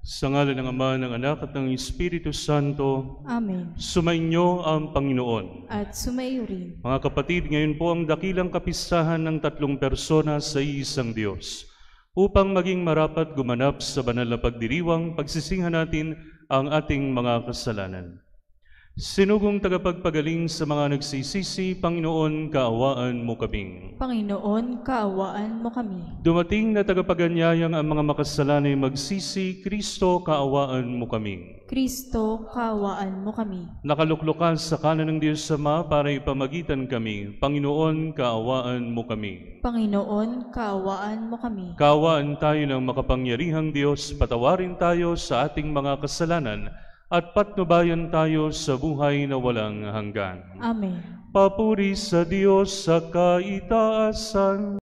Sa ngalan ng Ama, ng Anak, at ng Espiritu Santo. Amen. Sumainyo ang Panginoon. At sumaiyo rin. Mga kapatid, ngayon po ang dakilang kapistahan ng tatlong persona sa iisang Diyos. Upang maging marapat gumanap sa banal na pagdiriwang, pagsisinghan natin ang ating mga kasalanan. Sinugong tagapagpagaling sa mga nagsisisi, Panginoon, kaawaan mo kami. Panginoon, kaawaan mo kami. Dumating na tagapaganyayang ang mga makasalanay magsisi, Kristo, kaawaan mo kami. Kristo, kaawaan mo kami. Nakaluklukan sa kanan ng Diyos Ama para ipamagitan kami, Panginoon, kaawaan mo kami. Panginoon, kaawaan mo kami. Kaawaan tayo ng makapangyarihang Diyos, patawarin tayo sa ating mga kasalanan, at patnubayan tayo sa buhay na walang hanggan. Amen. Papuri sa Diyos sa kaitaasan.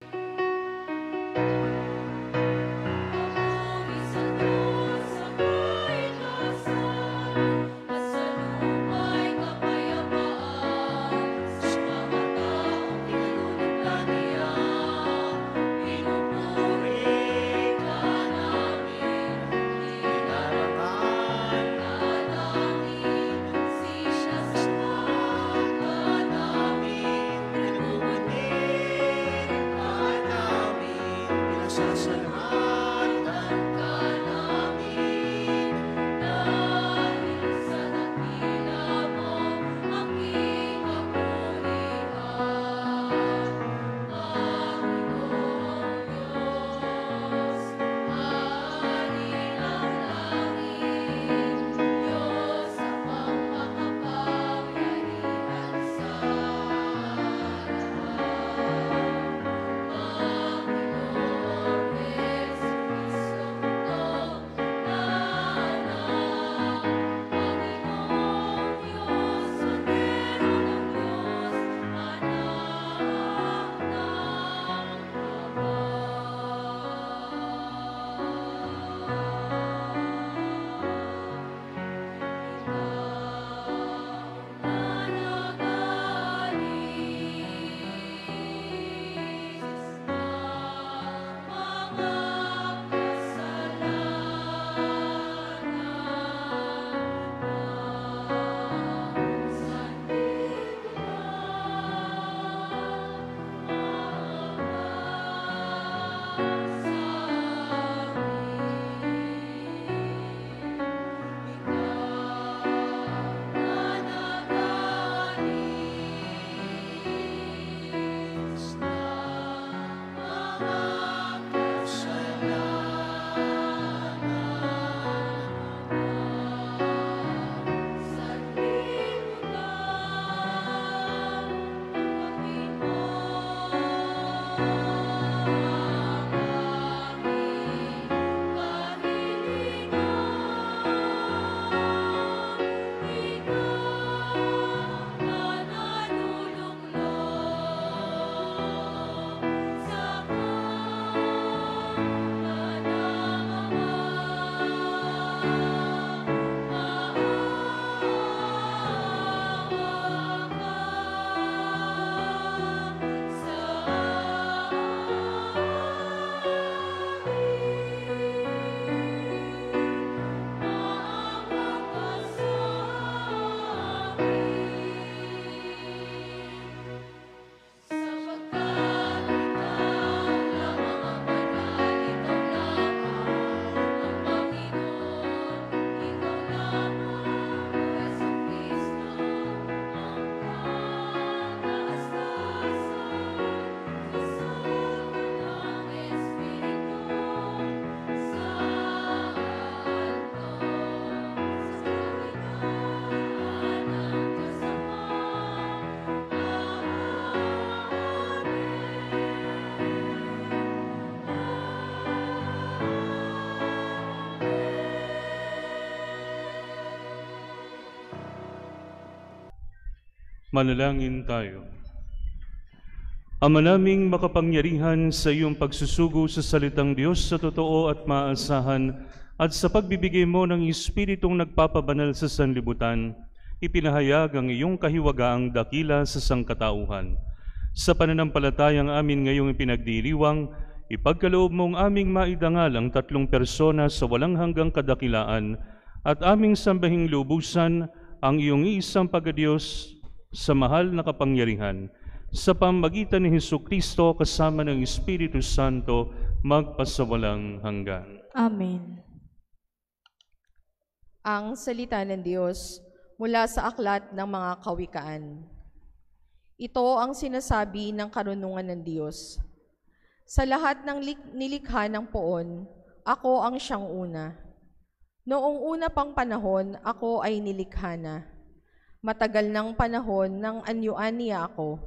Manalangin tayo. Ama naming makapangyarihan, sa iyong pagsusugo sa salitang Diyos sa totoo at maasahan at sa pagbibigay mo ng Espiritong nagpapabanal sa sanlibutan, ipinahayag ang iyong kahiwagaang dakila sa sangkatauhan. Sa pananampalatayang amin ngayong ipinagdiriwang, ipagkaloob mong aming maidangal ang tatlong persona sa walang hanggang kadakilaan at aming sambahing lubusan ang iyong iisang pagkadiyos sa mahal na kapangyarihan, sa pamamagitan ni Hesukristo kasama ng Espiritu Santo, magpasawalang hanggan. Amen. Ang salita ng Diyos mula sa aklat ng mga kawikaan. Ito ang sinasabi ng karunungan ng Diyos. Sa lahat ng nilikha ng poon, ako ang siyang una. Noong una pang panahon, ako ay nilikha na. Matagal ng panahon nang anyuan niya ako.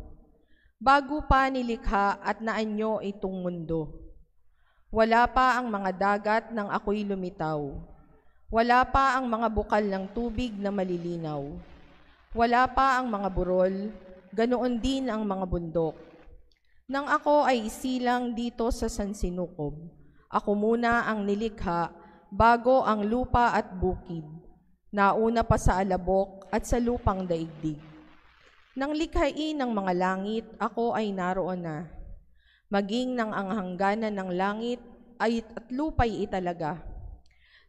Bago pa nilikha at naanyo itong mundo. Wala pa ang mga dagat nang ako'y lumitaw. Wala pa ang mga bukal ng tubig na malilinaw. Wala pa ang mga burol, ganoon din ang mga bundok. Nang ako ay isilang dito sa sansinukob, ako muna ang nilikha bago ang lupa at bukid, nauna pa sa alabok at sa lupang daigdig. Nang likhain ng mga langit, ako ay naroon na. Maging ng ang hangganan ng langit at lupa'y italaga.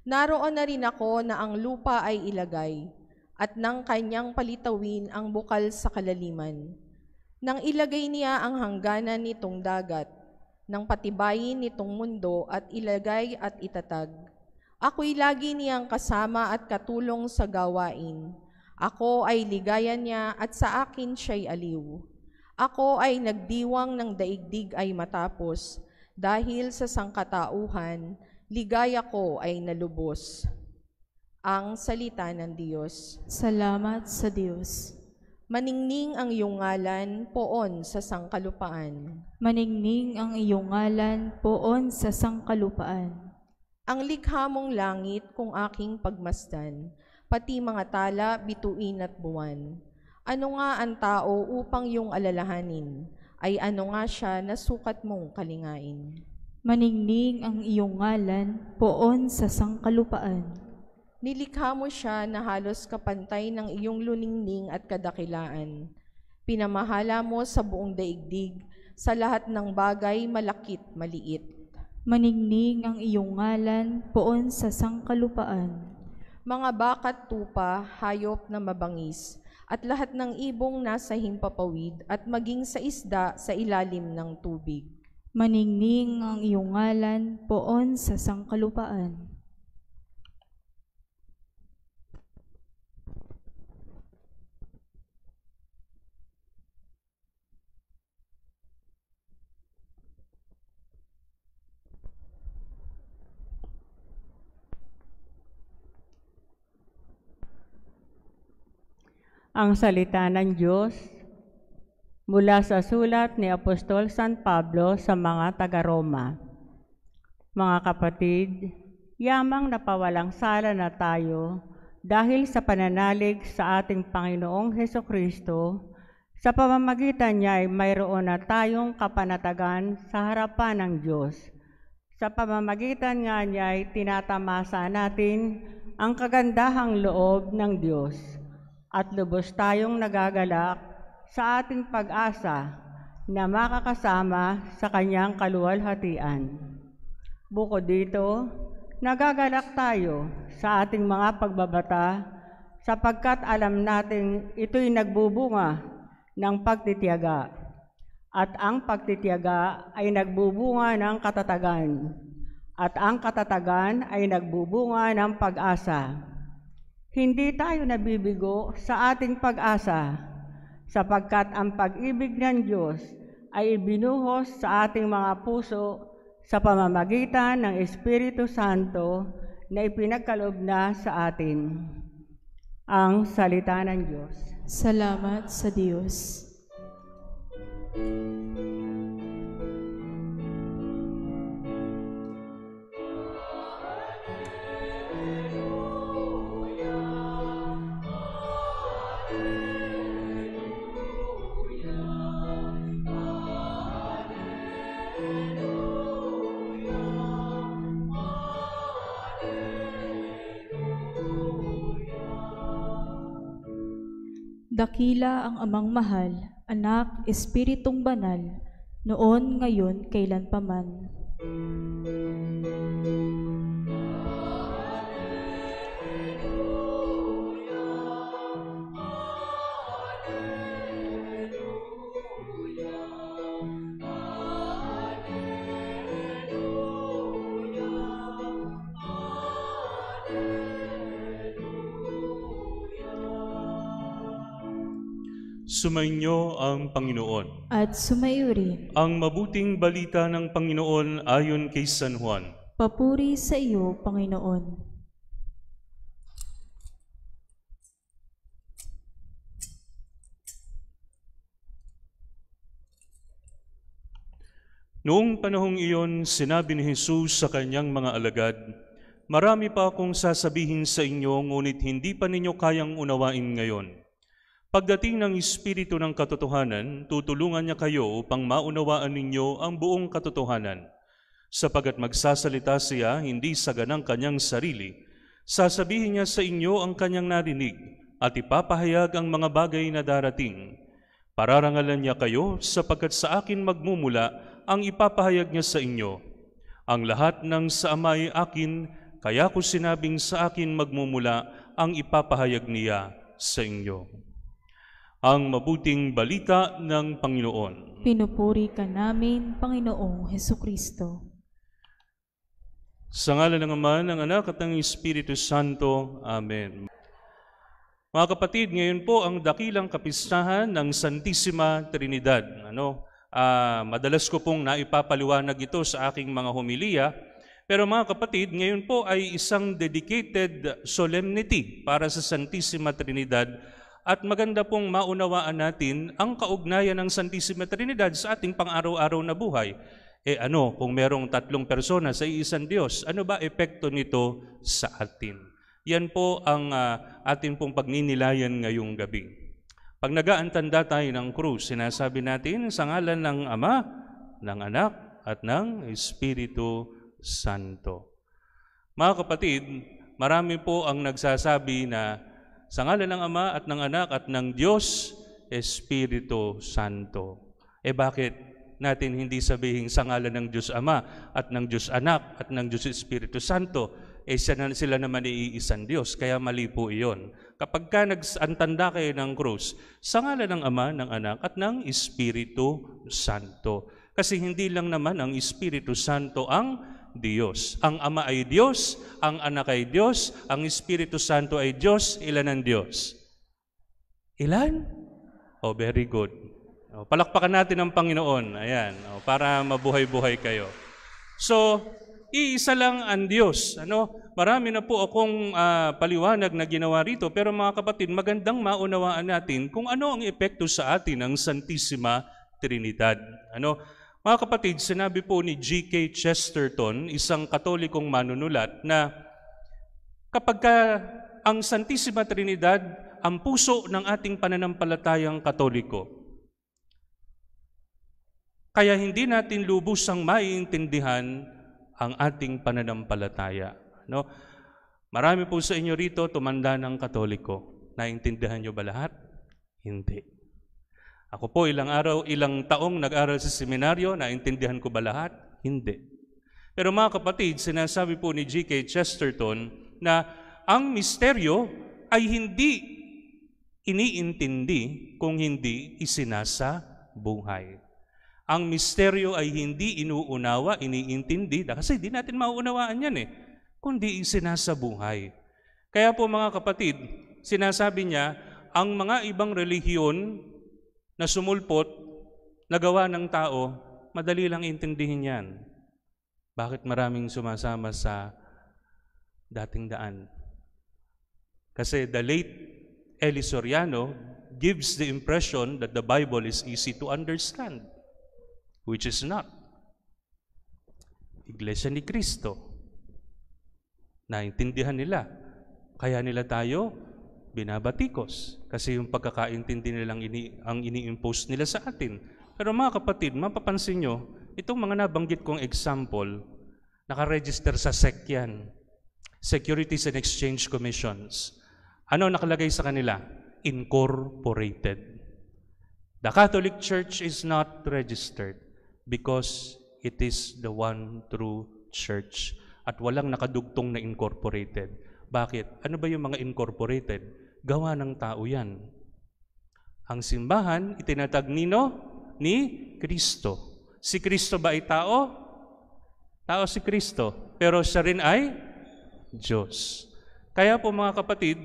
Naroon na rin ako na ang lupa ay ilagay, at nang kanyang palitawin ang bukal sa kalaliman. Nang ilagay niya ang hangganan nitong dagat, nang patibayin nitong mundo at ilagay at itatag. Ako'y lagi niyang kasama at katulong sa gawain. Ako ay ligayan niya at sa akin siya'y aliw. Ako ay nagdiwang ng daigdig ay matapos, dahil sa sangkatauhan, ligaya ko ay nalubos. Ang salita ng Diyos. Salamat sa Diyos. Maningning ang iyong ngalan poon sa sangkalupaan. Maningning ang iyong ngalan poon sa sangkalupaan. Ang likha mong langit kung aking pagmasdan, pati mga tala, bituin at buwan. Ano nga ang tao upang iyong alalahanin, ay ano nga siya na sukat mong kalingain. Maningning ang iyong ngalan poon sa sangkalupaan. Nilikha mo siya na halos kapantay ng iyong luningning at kadakilaan. Pinamahala mo sa buong daigdig, sa lahat ng bagay malakit maliit. Maningning ang iyong ngalan poon sa sangkalupaan. Mga bakat tupa, hayop na mabangis, at lahat ng ibong nasa himpapawid, at maging sa isda sa ilalim ng tubig. Maningning ang iyong ngalan poon sa sangkalupaan. Ang salita ng Diyos mula sa sulat ni Apostol San Pablo sa mga taga-Roma. Mga kapatid, yamang napawalang sala na tayo dahil sa pananalig sa ating Panginoong Hesukristo. Sa pamamagitan niya ay mayroon na tayong kapanatagan sa harapan ng Diyos. Sa pamamagitan nga niya ay tinatamasa natin ang kagandahang loob ng Diyos. At lubos tayong nagagalak sa ating pag-asa na makakasama sa kanyang kaluwalhatian. Bukod dito, nagagalak tayo sa ating mga pagbabata sapagkat alam nating ito'y nagbubunga ng pagtitiyaga. At ang pagtitiyaga ay nagbubunga ng katatagan. At ang katatagan ay nagbubunga ng pag-asa. Hindi tayo nabibigo sa ating pag-asa, sapagkat ang pag-ibig ng Diyos ay ibinuhos sa ating mga puso sa pamamagitan ng Espiritu Santo na ipinagkaloob na sa atin. Ang salita ng Diyos. Salamat sa Diyos. Dakila ang Amang Mahal, Anak, Espiritong Banal, noon, ngayon, kailanpaman. Sumainyo ang Panginoon. At sumayo rin. Ang mabuting balita ng Panginoon ayon kay San Juan. Papuri sa iyo, Panginoon. Noong panahong iyon, sinabi ni Jesus sa kanyang mga alagad, "Marami pa akong sasabihin sa inyo, ngunit hindi pa ninyo kayang unawain ngayon. Pagdating ng Espiritu ng katotohanan, tutulungan niya kayo upang maunawaan ninyo ang buong katotohanan. Sapagat magsasalita siya hindi sa ganang kanyang sarili, sasabihin niya sa inyo ang kanyang narinig at ipapahayag ang mga bagay na darating. Pararangalan niya kayo sapagkat sa akin magmumula ang ipapahayag niya sa inyo. Ang lahat ng sa Ama ay akin, kaya ko sinabing sa akin magmumula ang ipapahayag niya sa inyo." Ang mabuting balita ng Panginoon. Pinupuri ka namin, Panginoong Hesukristo. Sa ngalan ng Ama, ng Anak at ng Espiritu Santo. Amen. Mga kapatid, ngayon po ang dakilang kapistahan ng Santissima Trinidad. Madalas ko pong naipapaliwanag ito sa aking mga homilya, pero mga kapatid, ngayon po ay isang dedicated solemnity para sa Santissima Trinidad. At maganda pong maunawaan natin ang kaugnayan ng Santissima Trinidad sa ating pang-araw-araw na buhay. Kung merong tatlong persona sa iisang Diyos, ano ba epekto nito sa atin? Yan po ang ating pong pagninilayan ngayong gabi. Pag nag-aantanda tayo ng krus, sinasabi natin sa ngalan ng Ama, ng Anak, at ng Espiritu Santo. Mga kapatid, marami po ang nagsasabi na sa ngalan ng Ama at ng Anak at ng Diyos, Espiritu Santo. Bakit natin hindi sabihin sa ngalan ng Diyos Ama at ng Diyos Anak at ng Diyos Espiritu Santo? Sila naman iisang Diyos, kaya mali po iyon. Kapag ka nag-antanda kayo ng krus, sa ngalan ng Ama, ng Anak at ng Espiritu Santo. Kasi hindi lang naman ang Espiritu Santo ang Diyos. Ang Ama ay Diyos, ang Anak ay Diyos, ang Espiritu Santo ay Diyos. Ilan ang Diyos? Ilan? Very good. Palakpakan natin ang Panginoon. Ayan, para mabuhay-buhay kayo. So, iisa lang ang Diyos. Marami na po akong paliwanag na ginawa rito, pero mga kapatid, magandang maunawaan natin kung ano ang epekto sa atin ng Santissima Trinidad. Mga kapatid, sinabi po ni G.K. Chesterton, isang Katolikong manunulat, na kapag ang Santissima Trinidad ang puso ng ating pananampalatayang Katoliko, kaya hindi natin lubusang maiintindihan ang ating pananampalataya. Marami po sa inyo rito tumanda ng Katoliko. Naintindihan nyo ba lahat? Hindi. Ako po ilang taong nag-aral sa seminaryo, naintindihan ko ba lahat? Hindi. Pero mga kapatid, sinasabi po ni G.K. Chesterton na ang misteryo ay hindi iniintindi kung hindi isinasa buhay. Ang misteryo ay hindi inuunawa, iniintindi, kasi di natin mauunawaan yan kundi isinasa buhay. Kaya po mga kapatid, sinasabi niya, ang mga ibang relihiyon na sumulpot, na gawa ng tao, madali lang intindihin yan. Bakit maraming sumasama sa dating daan? Kasi the late Eli Soriano gives the impression that the Bible is easy to understand, which is not. Iglesia ni Cristo, naintindihan nila. Kaya nila tayo binabatikos. Kasi yung pagkakaintindi nilang ang ini-impose nila sa atin. Pero mga kapatid, mapapansin nyo, itong mga nabanggit kong example, nakaregister sa SEC yan. Securities and Exchange Commissions. Ano nakalagay sa kanila? Incorporated. The Catholic Church is not registered because it is the one true church. At walang nakadugtong na incorporated. Bakit? Ano ba yung mga incorporated? Gawa ng tao yan. Ang simbahan, itinatag ni Kristo. Si Kristo ba ay tao? Tao si Kristo. Pero siya rin ay Diyos. Kaya po mga kapatid,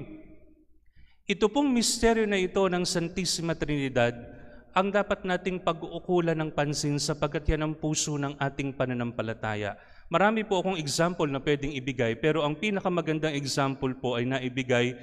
Ito pong misteryo na ito ng Santissima Trinidad ang dapat nating pag-uukulan ng pansin sapagkat yan ang puso ng ating pananampalataya. Marami po akong example na pwedeng ibigay, pero ang pinakamagandang example po ay naibigay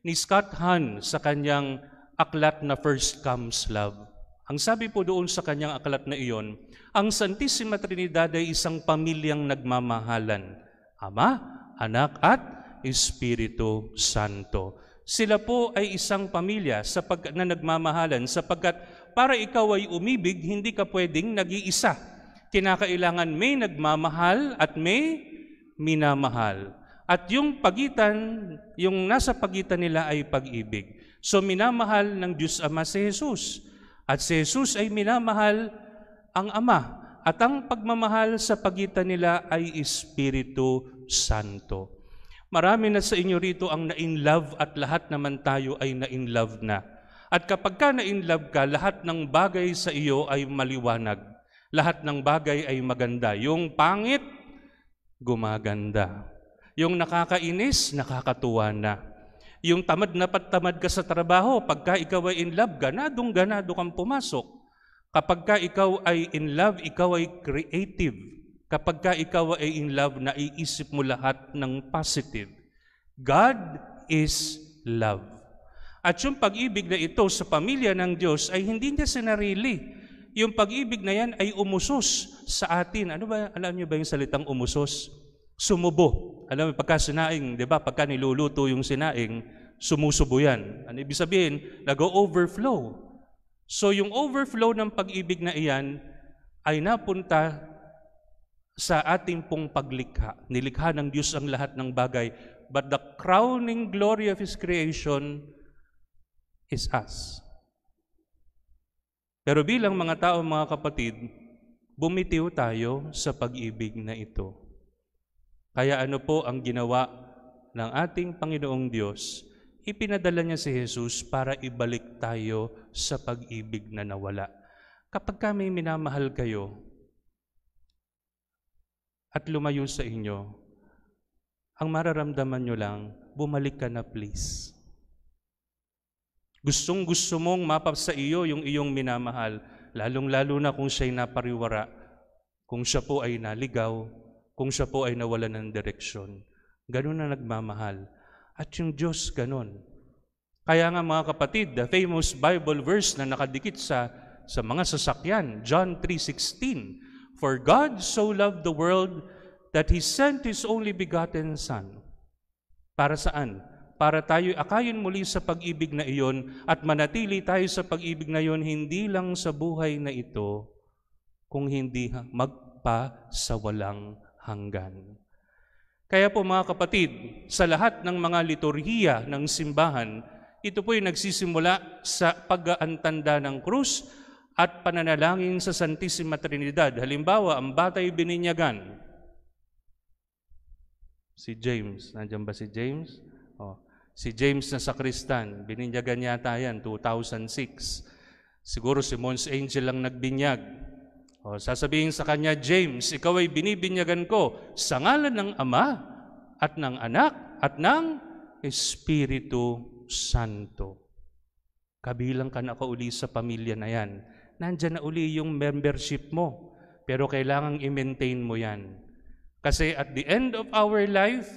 ni Scott Hahn sa kanyang aklat na First Comes Love. Ang sabi po doon sa kanyang aklat na iyon, ang Santissima Trinidad ay isang pamilyang nagmamahalan. Ama, Anak at Espiritu Santo. Sila po ay isang pamilya na nagmamahalan sapagkat para ikaw ay umibig, hindi ka pwedeng nag-iisa. Kinakailangan may nagmamahal at may minamahal. At yung nasa pagitan nila ay pag-ibig. So minamahal ng Diyos Ama si Jesus. At si Jesus ay minamahal ang Ama. At ang pagmamahal sa pagitan nila ay Espiritu Santo. Marami na sa inyo rito ang na-in-love at lahat naman tayo ay na-in-love na. At kapag ka na-in-love ka, lahat ng bagay sa iyo ay maliwanag. Lahat ng bagay ay maganda. Yung pangit, gumaganda. Yung nakakainis, nakakatuwa na. Yung tamad na tamad ka sa trabaho, pagka ikaw ay in-love, ganadong-ganado kang pumasok. Kapag ka ikaw ay in-love, ikaw ay creative. Kapag ka ikaw ay in love, naiisip mo lahat ng positive. God is love. At yung pag-ibig na ito sa pamilya ng Diyos ay hindi niya sinarili. Yung pag-ibig na yan ay umusos sa atin. Alam niyo ba yung salitang umusos? Sumubo. Alam mo, pagka sinaing, di ba? Pagka niluluto yung sinaing, sumusubo yan. Ano ibig sabihin? Nag-overflow. So yung overflow ng pag-ibig na iyan ay napunta sa ating pong paglikha. Nilikha ng Diyos ang lahat ng bagay, but the crowning glory of His creation is us. Pero bilang mga tao, mga kapatid, bumitiw tayo sa pag-ibig na ito. Kaya ano po ang ginawa ng ating Panginoong Diyos? Ipinadala niya si Jesus para ibalik tayo sa pag-ibig na nawala. Kapag kami minamahal kayo, at lumayo sa inyo, ang mararamdaman nyo lang, bumalik ka na please. Gustong-gusto mong mapap sa iyo yung iyong minamahal, lalong-lalo na kung siya'y napariwara, kung siya po ay naligaw, kung siya po ay nawalan ng direksyon. Ganun na nagmamahal. At yung Diyos ganun. Kaya nga mga kapatid, the famous Bible verse na nakadikit sa mga sasakyan, John 3:16, for God so loved the world that He sent His only begotten Son. Para saan? Para tayo akayin muli sa pag-ibig na iyon at manatili tayo sa pag-ibig na iyon hindi lang sa buhay na ito, kung hindi magpa sa walang hanggan. Kaya po mga kapatid, sa lahat ng mga liturhiya ng simbahan, ito po'y nagsisimula sa pag-aantanda ng krus at pananalangin sa Santissima Trinidad. Halimbawa, ang batay bininyagan. Si James, nandiyan ba si James? Si James na sakristan, bininyagan yata yan, 2006. Siguro si Mons Angel lang nagbinyag. Sasabihin sa kanya, James, ikaw ay binibinyagan ko sa ngalan ng Ama at ng Anak at ng Espiritu Santo. Kabilang ka na kauli sa pamilya na yan. Nandyan na uli yung membership mo. Pero kailangang i-maintain mo yan. Kasi at the end of our life,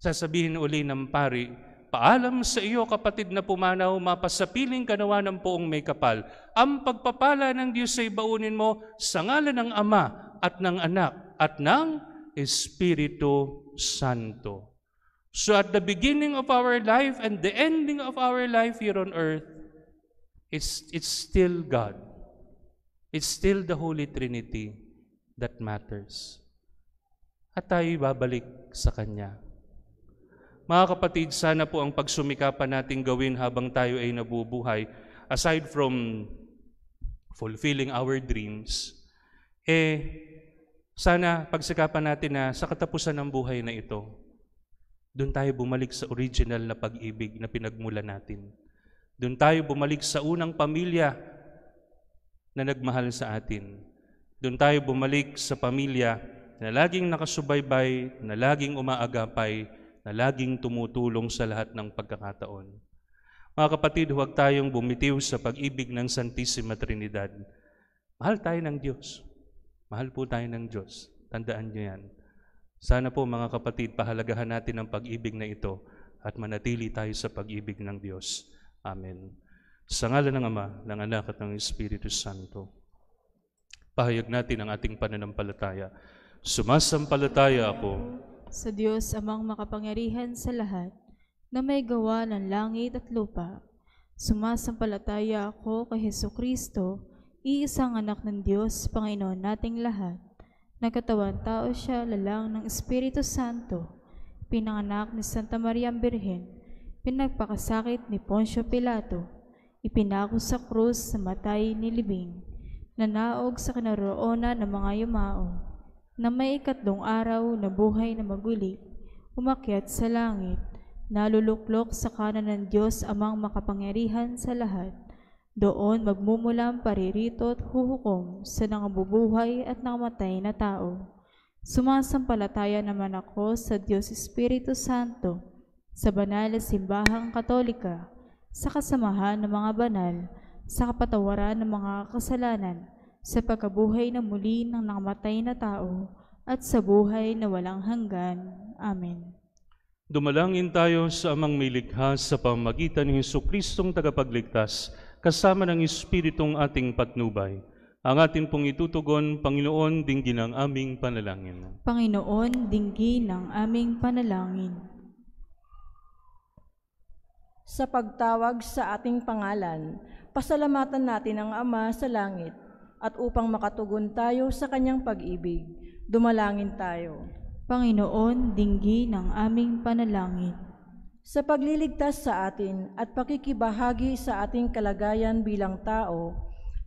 sasabihin uli ng pari, paalam sa iyo kapatid na pumanaw, mapasapiling kanawa ng poong may kapal. Ang pagpapala ng Diyos ay baunin mo sa ngalan ng Ama at ng Anak at ng Espiritu Santo. So at the beginning of our life and the ending of our life here on earth, it's still God. It's still the Holy Trinity that matters. At tayo babalik sa Kanya. Mga kapatid, sana po ang pagsumikapan natin gawin habang tayo ay nabubuhay, aside from fulfilling our dreams, sana pagsikapan natin na sa katapusan ng buhay na ito, doon tayo bumalik sa original na pag-ibig na pinagmulan natin. Doon tayo bumalik sa unang pamilya na nagmahal sa atin. Doon tayo bumalik sa pamilya na laging nakasubaybay, na laging umaagapay, na laging tumutulong sa lahat ng pagkakataon. Mga kapatid, huwag tayong bumitiw sa pag-ibig ng Santissima Trinidad. Mahal tayo ng Diyos. Mahal po tayo ng Diyos. Tandaan niyo yan. Sana po mga kapatid, pahalagahan natin ang pag-ibig na ito at manatili tayo sa pag-ibig ng Diyos. Amen. Sa ngalan ng Ama, ng Anak at ng Espiritu Santo, pahayag natin ang ating pananampalataya. Sumasampalataya ako sa Diyos amang makapangyarihan sa lahat, na may gawa ng langit at lupa. Sumasampalataya ako kay Hesukristo, iisang anak ng Diyos, Panginoon nating lahat. Nagkatawang tao siya, lalang ng Espiritu Santo, pinanganak ni Santa Maria Birhen, pinagpakasakit ni Poncio Pilato, ipinako sa krus, namatay, nilibing, nanaog sa kinaroonan ng mga yumao, na may ikatlong araw na buhay na maguli, umakyat sa langit, naluluklok sa kanan ng Diyos amang makapangyarihan sa lahat. Doon magmumulang paririto at huhukom sa nangabubuhay at nangamatay na tao. Sumasampalataya naman ako sa Diyos Espiritu Santo, sa banal na simbahang katolika, sa kasamahan ng mga banal, sa kapatawaran ng mga kasalanan, sa pagkabuhay na muli ng nangamatay na tao, at sa buhay na walang hanggan. Amen. Dumalangin tayo sa amang may likha sa pamamagitan ni Jesucristong tagapagligtas, kasama ng Espiritong ating patnubay. Ang atin pong itutugon, Panginoon, dinggin ang aming panalangin. Panginoon, dinggin ang aming panalangin. Sa pagtawag sa ating pangalan, pasalamatan natin ang Ama sa langit, at upang makatugon tayo sa kanyang pag-ibig, dumalangin tayo. Panginoon, dinggin ang aming panalangin. Sa pagliligtas sa atin at pakikibahagi sa ating kalagayan bilang tao,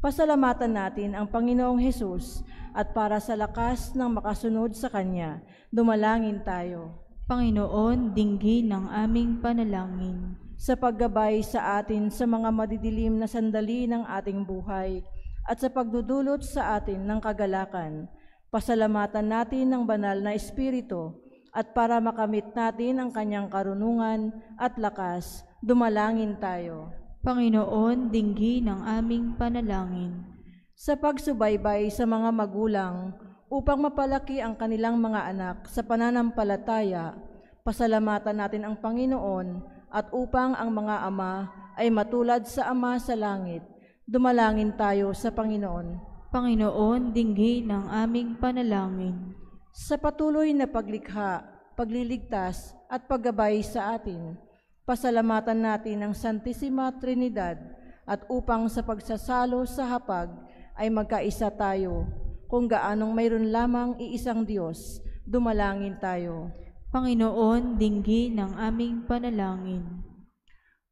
pasalamatan natin ang Panginoong Hesus, at para sa lakas ng makasunod sa Kanya, dumalangin tayo. Panginoon, dinggin ang aming panalangin. Sa paggabay sa atin sa mga madidilim na sandali ng ating buhay, at sa pagdudulot sa atin ng kagalakan, pasalamatan natin ng banal na Espiritu, at para makamit natin ang kanyang karunungan at lakas, dumalangin tayo. Panginoon, dinggin ang aming panalangin. Sa pagsubaybay sa mga magulang upang mapalaki ang kanilang mga anak sa pananampalataya, pasalamatan natin ang Panginoon, at upang ang mga ama ay matulad sa Ama sa langit, dumalangin tayo sa Panginoon. Panginoon, dinggin ang aming panalangin. Sa patuloy na paglikha, pagliligtas at paggabay sa atin, pasalamatan natin ang Santissima Trinidad, at upang sa pagsasalo sa hapag ay magkaisa tayo, kung gaanong mayroon lamang iisang Diyos, dumalangin tayo. Panginoon, dinggin ang aming panalangin.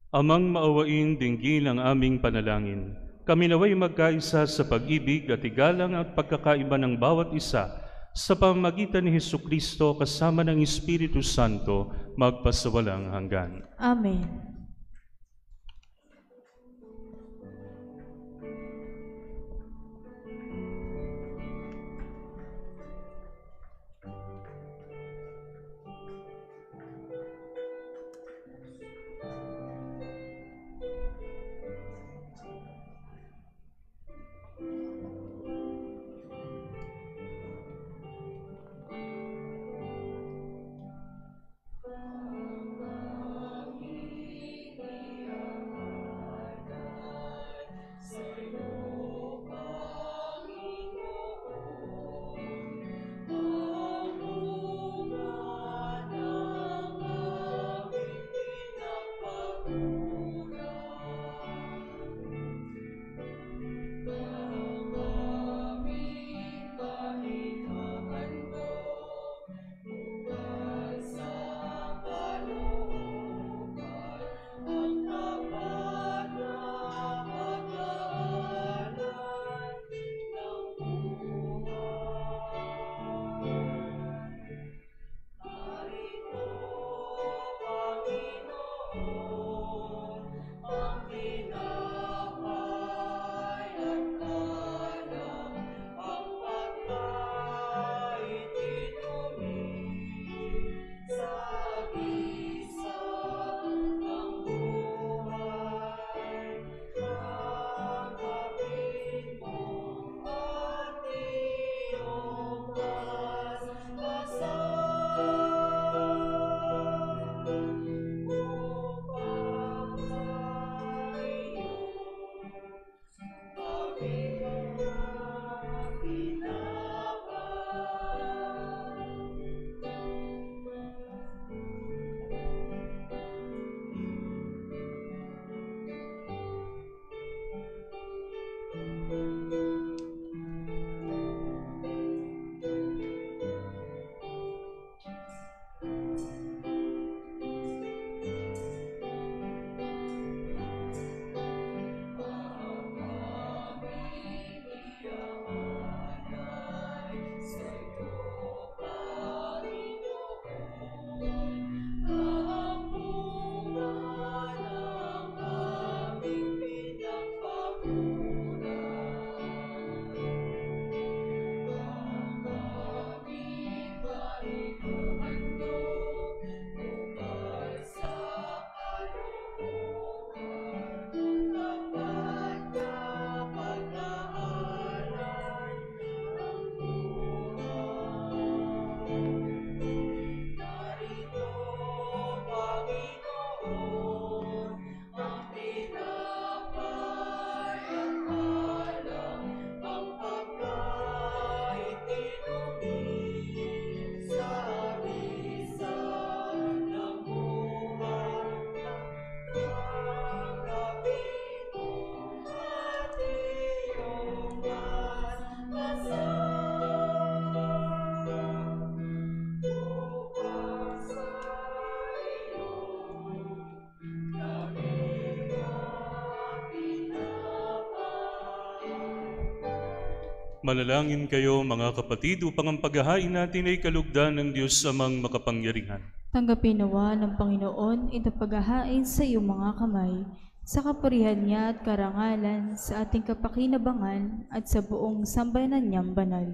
Amang maawain, dinggin ang aming panalangin. Kami naway magkaisa sa pag-ibig at igalang at pagkakaiba ng bawat isa sa pamamagitan ni Jesucristo kasama ng Espiritu Santo magpasawalang hanggan. Amen. Manalangin kayo mga kapatid upang ang paghahain natin ay kalugdan ng Diyos amang makapangyarihan. Tanggapin nawa ng Panginoon itong paghahain sa iyong mga kamay, sa kapurihan niya at karangalan, sa ating kapakinabangan at sa buong sambayanan niyang banal.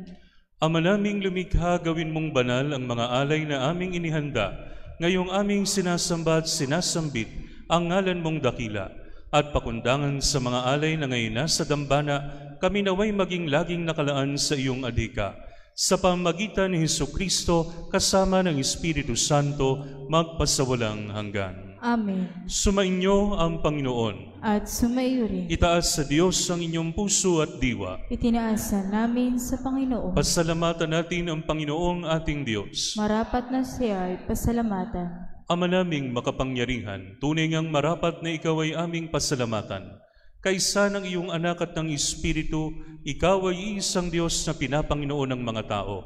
Ama naming lumikha, gawin mong banal ang mga alay na aming inihanda, ngayong aming sinasamba at sinasambit ang ngalan mong dakila, at pakundangan sa mga alay na ngayon nasa dambana, kami naway maging laging nakalaan sa iyong adhika. Sa pamagitan ni Hesukristo, kasama ng Espiritu Santo, magpasawalang hanggan. Amen. Sumainyo ang Panginoon. At sumaiyo rin. Itaas sa Diyos ang inyong puso at diwa. Itinaasa namin sa Panginoon. Pasalamatan natin ang Panginoong ating Diyos. Marapat na siya ay pasalamatan. Ama naming makapangyarihan, tunay ngang marapat na ikaw ay aming pasalamatan. Kaysa ng iyong anak at ng Espiritu, ikaw ay isang Diyos na pinapanginoon ng mga tao.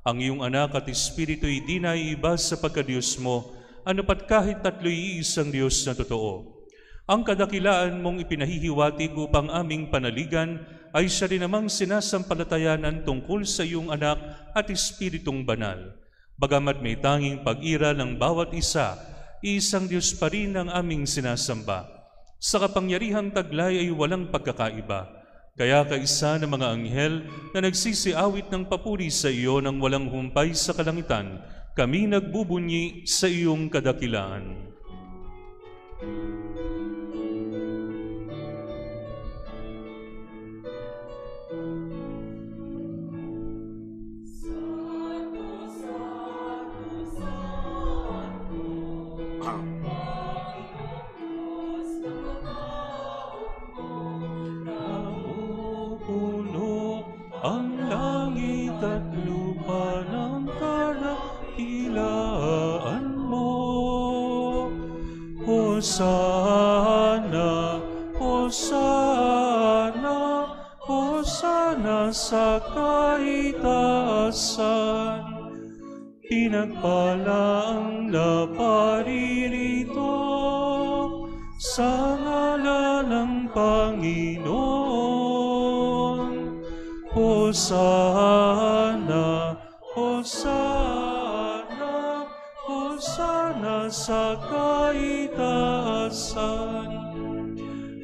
Ang iyong anak at Espiritu ay di naiiba sa pagka-Diyos mo, anupat kahit tatlo'y isang Diyos na totoo. Ang kadakilaan mong ipinahihiwatig upang aming panaligan ay siya rin namang sinasampalatayanan tungkol sa iyong anak at Espiritong banal. Bagamat may tanging pag-ira ng bawat isa, isang Diyos pa rin ang aming sinasamba. Sa kapangyarihang taglay ay walang pagkakaiba. Kaya kaisa ng mga anghel na nagsisiawit ng papuri sa iyo nang walang humpay sa kalangitan, kami nagbubunyi sa iyong kadakilaan. Ang langit at lupa ng kadakilaan mo. Hosana, Hosana, Hosana sa kaitaasan. Pinagpala ang naparirito sa ngalan ng Panginoon. Hosana, Hosana, Hosana sa kaitaasan.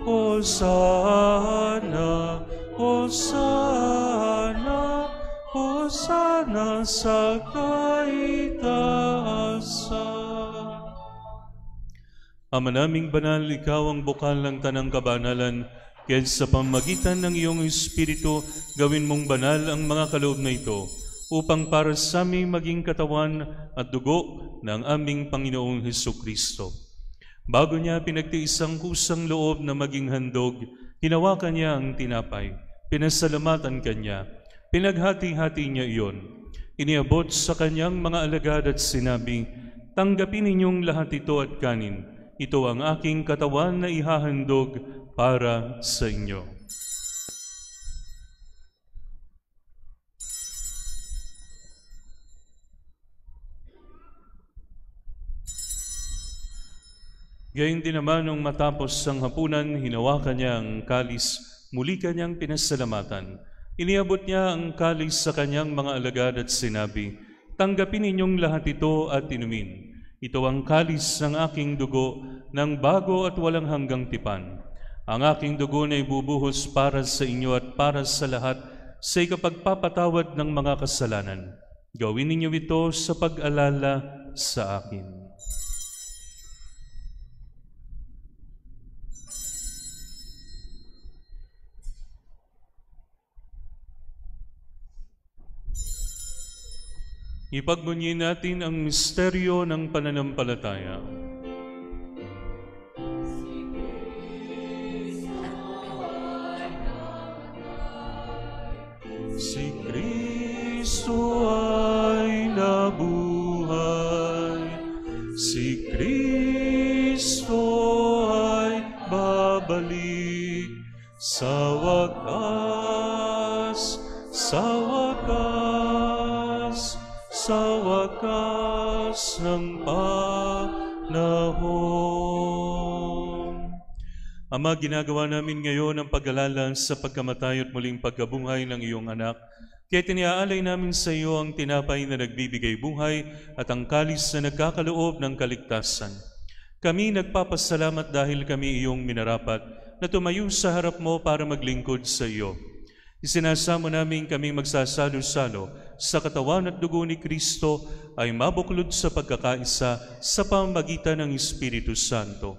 Hosana, Hosana, Hosana sa kaitaasan. Ama naming banal, ikaw ang bukal ng tanang kabanalan. Kaya sa pamagitan ng iyong Espiritu, gawin mong banal ang mga kaloob na ito, upang para sa aming maging katawan at dugo ng aming Panginoong Hesukristo. Bago niya pinagtiis ang kusang loob na maging handog, hinawakan niya ang tinapay, pinasalamatan kanya, pinaghati-hati niya iyon. Iniabot sa kanyang mga alagad at sinabi, "Tanggapin ninyong lahat ito at kanin. Ito ang aking katawan na ihahandog para sa inyo." Gayun din naman nung matapos ang hapunan, hinawakan niya ang kalis, muli kanyang pinasalamatan. Iniabot niya ang kalis sa kanyang mga alagad at sinabi, "Tanggapin ninyong lahat ito at inumin. Ito ang kalis ng aking dugo ng bago at walang hanggang tipan. Ang aking dugo na ibubuhos para sa inyo at para sa lahat sa ikapagpapatawad ng mga kasalanan. Gawin ninyo ito sa pag-alala sa akin." Ipagbunyi natin ang misteryo ng pananampalataya. Si Kristo ay nabuhay, si Kristo ay babalik sa wakas, sa wakas, sa wakas ng panahon. Ama, ginagawa namin ngayon ang pag-alala sa pagkamatay at muling pagkabuhay ng iyong anak. Kaya tiniaalay namin sa iyo ang tinapay na nagbibigay buhay at ang kalis na nagkakaloob ng kaligtasan. Kami nagpapasalamat dahil kami iyong minarapat na tumayo sa harap mo para maglingkod sa iyo. Isinasamo namin kami magsasalo-salo sa katawan at dugo ni Kristo ay mabuklod sa pagkakaisa sa pamamagitan ng Espiritu Santo.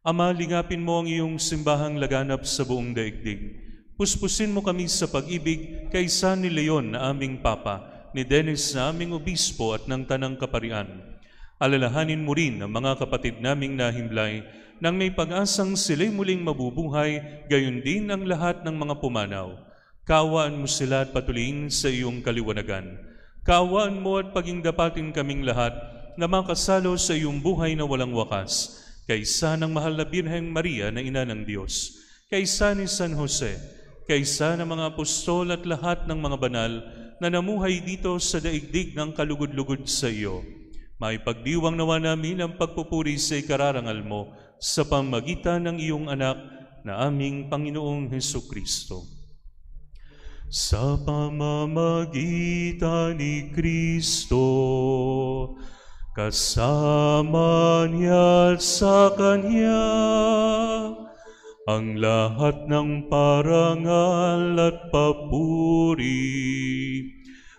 Ama, lingapin mo ang iyong simbahang laganap sa buong daigdig. Puspusin mo kami sa pag-ibig kay San Leon na aming Papa, ni Dennis na aming Obispo at ng Tanang Kaparian. Alalahanin mo rin ang mga kapatid naming nahimlay nang may pag-asang sila'y muling mabubuhay, gayon din ang lahat ng mga pumanaw. Kaawaan mo sila at patuloyin sa iyong kaliwanagan. Kaawaan mo at pagingdapatin kaming lahat na makasalo sa iyong buhay na walang wakas, kaysa ng mahal na Birheng Maria na Ina ng Diyos, kaysa ni San Jose, kaysa ng mga apostol at lahat ng mga banal na namuhay dito sa daigdig ng kalugod-lugod sa iyo. Maipagdiwang nawa namin ang pagpupuri sa ikararangal mo sa pamamagitan ng iyong anak na aming Panginoong Hesukristo. Sa pamamagitan ni Kristo, kasama niya at sa Kanya, ang lahat ng parangal at papuri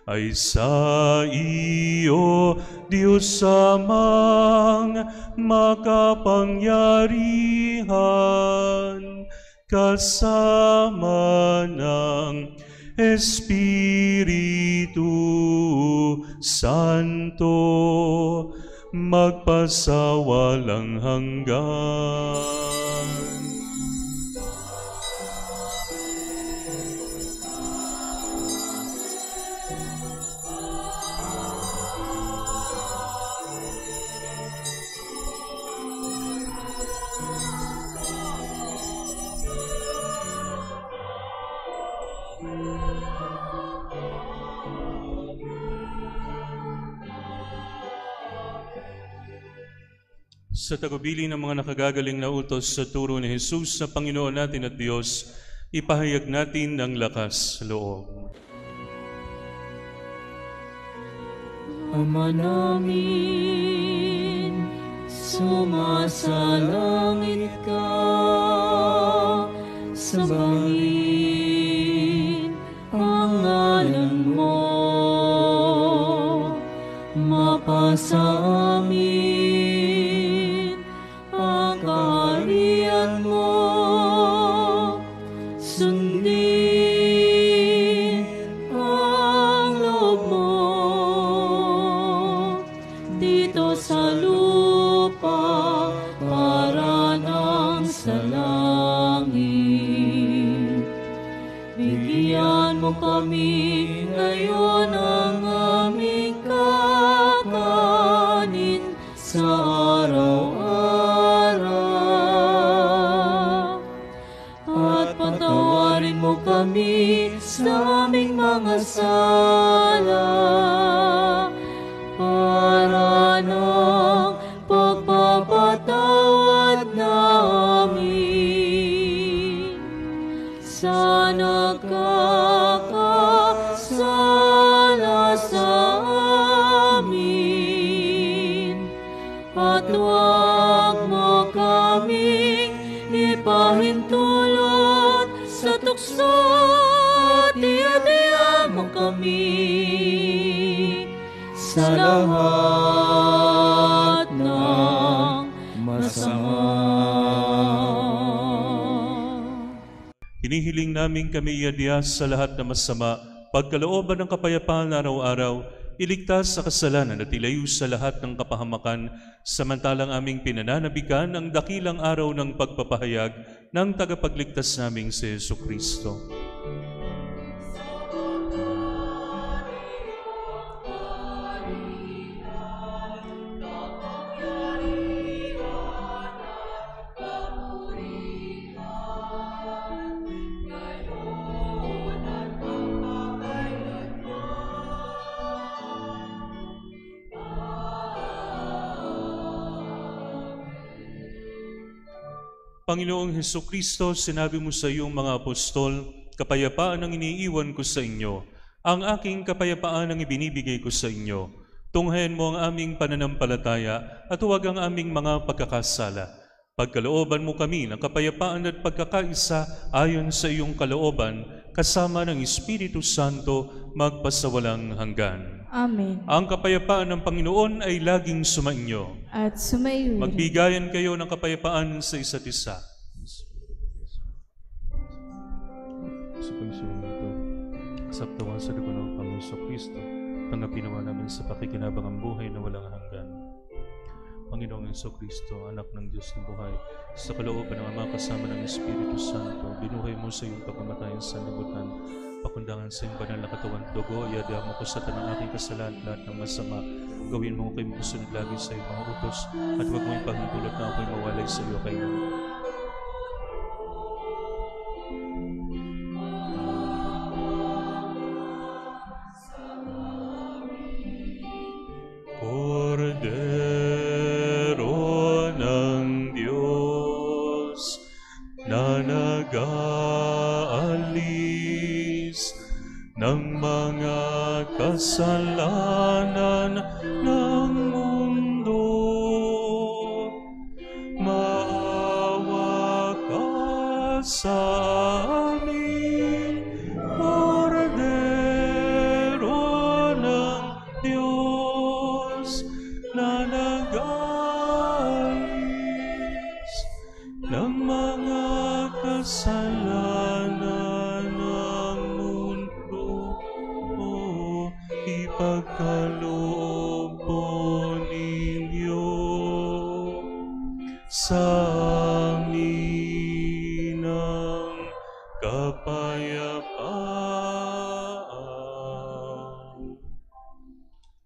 ay sa iyo, Diyos Amang makapangyarihan, kasama ng Espiritu Santo, magpasawalang hanggan. Sa tagubilin ng mga nakagagaling na utos sa turo ni Jesus na Panginoon natin at Diyos, ipahayag natin ang lakas sa loob. Ama namin, sumasalangit ka, sambahin ang ngalan mo, mapasa amin ang kaharian mo, sundin ang loob mo dito sa lupa para nang sa langit. Bigyan mo kami ngayon ang aming kakanin sa araw-araw, at patawarin mo kami sa aming mga sala, para ng pagpapatawad namin sa nagkakasala sa amin, at huwag mo kaming ipahintulot sa tukso, at iadya mo kami sa lahat ng masama. Hinihiling namin kami iadya sa lahat ng masama, pagkalooban ng kapayapaan araw-araw, iligtas sa kasalanan at ilayo sa lahat ng kapahamakan, samantalang aming pinananabikan ang dakilang araw ng pagpapahayag ng tagapagligtas naming si Jesucristo. Panginoong Hesukristo, sinabi mo sa iyong mga apostol, kapayapaan ang iniiwan ko sa inyo. Ang aking kapayapaan ang ibinibigay ko sa inyo. Tunghayan mo ang aming pananampalataya at huwag ang aming mga pagkakasala. Pagkalooban mo kami ng kapayapaan at pagkakaisa ayon sa iyong kalooban, kasama ng Espiritu Santo, magpasawalang hanggan. Amen. Ang kapayapaan ng Panginoon ay laging sumainyo. At sumaiyo rin. Magbigayan kayo ng kapayapaan sa isa't isa. Sa pagsuong ito, kasaptawan sa dugo ng Panginoon Kristo, tanggapin naman namin sa pakikinabang ang buhay na walang hanggan. Panginoong Kristo, anak ng Diyos ng buhay, sa kalooban ng Ama kasama ng Espiritu Santo, binuhay mo sa iyong pagkamatayan sa libutan, pakundangan sa iyong banal na katawan dugo, iadya mo ko sa tanang aking kasalanan lahat ng masama. Gawin mo kayo musunod lagi sa iyong mga utos, at huwag mo ipahintulot na ako'y mawalay sa iyo kayo. Cordero ng Diyos na nag-aalis ng mga kasalanan ng mundo, maawa ka sa amin, Cordero ng Diyos na nag-aalis ng mga kasalanan ng mundo. Ipagkaloob po ninyo sa amin ang kapayapaan.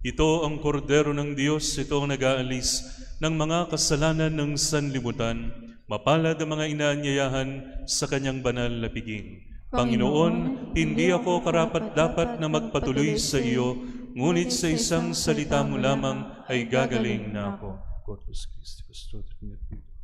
Ito ang kordero ng Diyos, ito ang nag-aalis ng mga kasalanan ng sanlibutan. Mapalad ang mga inaanyayahan sa kanyang banal na piging. Panginoon, hindi ako karapat-dapat na magpatuloy sa iyo, ngunit sa isang salita mo lamang ay gagaling na ako. Corpus Christi, Custodian et Victor.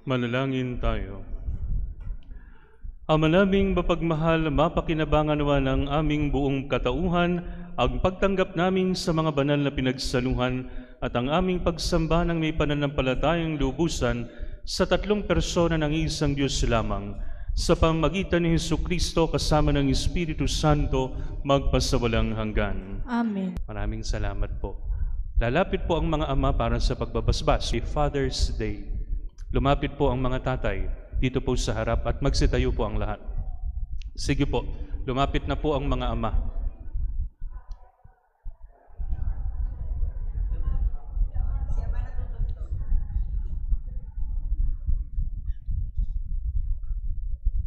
Manalangin tayo. Ama naming mapagmahal, mapakinabangan nawa ng aming buong katauhan ang pagtanggap namin sa mga banal na pinagsaluhan at ang aming pagsamba ng may pananampalatayang lubusan sa tatlong persona ng isang Diyos lamang, sa pamamagitan ni Hesukristo kasama ng Espiritu Santo, magpasawalang hanggan. Amen. Maraming salamat po. Lalapit po ang mga ama para sa pagbabasbas. Father's Day. Lumapit po ang mga tatay dito po sa harap at magsitayo po ang lahat. Sige po, lumapit na po ang mga ama.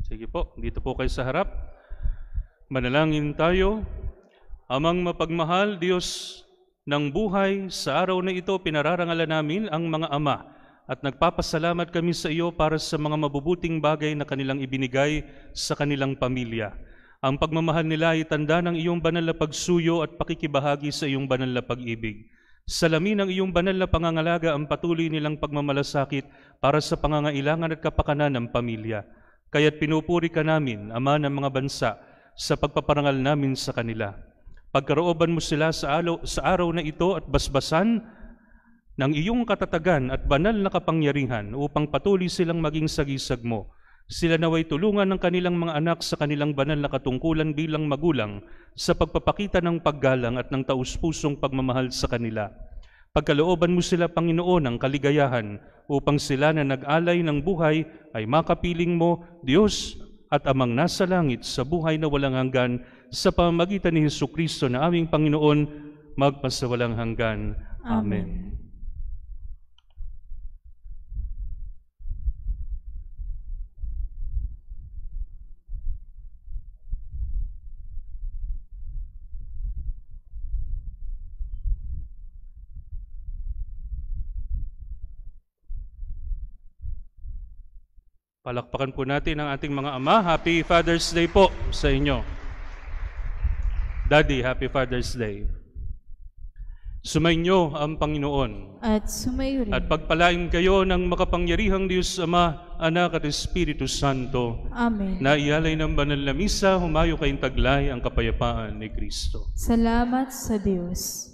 Sige po, dito po kayo sa harap. Manalangin tayo. Amang mapagmahal, Diyos ng buhay, sa araw na ito pinararangalan namin ang mga ama at nagpapasalamat kami sa iyo para sa mga mabubuting bagay na kanilang ibinigay sa kanilang pamilya. Ang pagmamahal nila ay tanda ng iyong banal na pagsuyo at pakikibahagi sa iyong banal na pag-ibig. Salamin ng iyong banal na pangangalaga ang patuloy nilang pagmamalasakit para sa pangangailangan at kapakanan ng pamilya. Kaya't pinupuri ka namin, Ama ng mga bansa, sa pagpaparangal namin sa kanila. Pagkarooban mo sila sa araw na ito at basbasan ng iyong katatagan at banal na kapangyarihan upang patuloy silang maging sagisag mo. Sila naway tulungan ng kanilang mga anak sa kanilang banal na katungkulan bilang magulang sa pagpapakita ng paggalang at ng taus-pusong pagmamahal sa kanila. Pagkalooban mo sila, Panginoon, ng kaligayahan upang sila na nag-alay ng buhay ay makapiling mo, Diyos at Amang nasa langit, sa buhay na walang hanggan, sa pamamagitan ni Hesukristo na aming Panginoon, magpasawalang hanggan. Amen. Palakpakan po natin ang ating mga ama. Happy Father's Day po sa inyo. Daddy, Happy Father's Day. Sumainyo ang Panginoon. At sumayo rin. At pagpalain kayo ng makapangyarihang Diyos Ama, Anak at Espiritu Santo. Amen. Na ialay ng banal na misa, humayo kayong taglay ang kapayapaan ni Kristo. Salamat sa Diyos.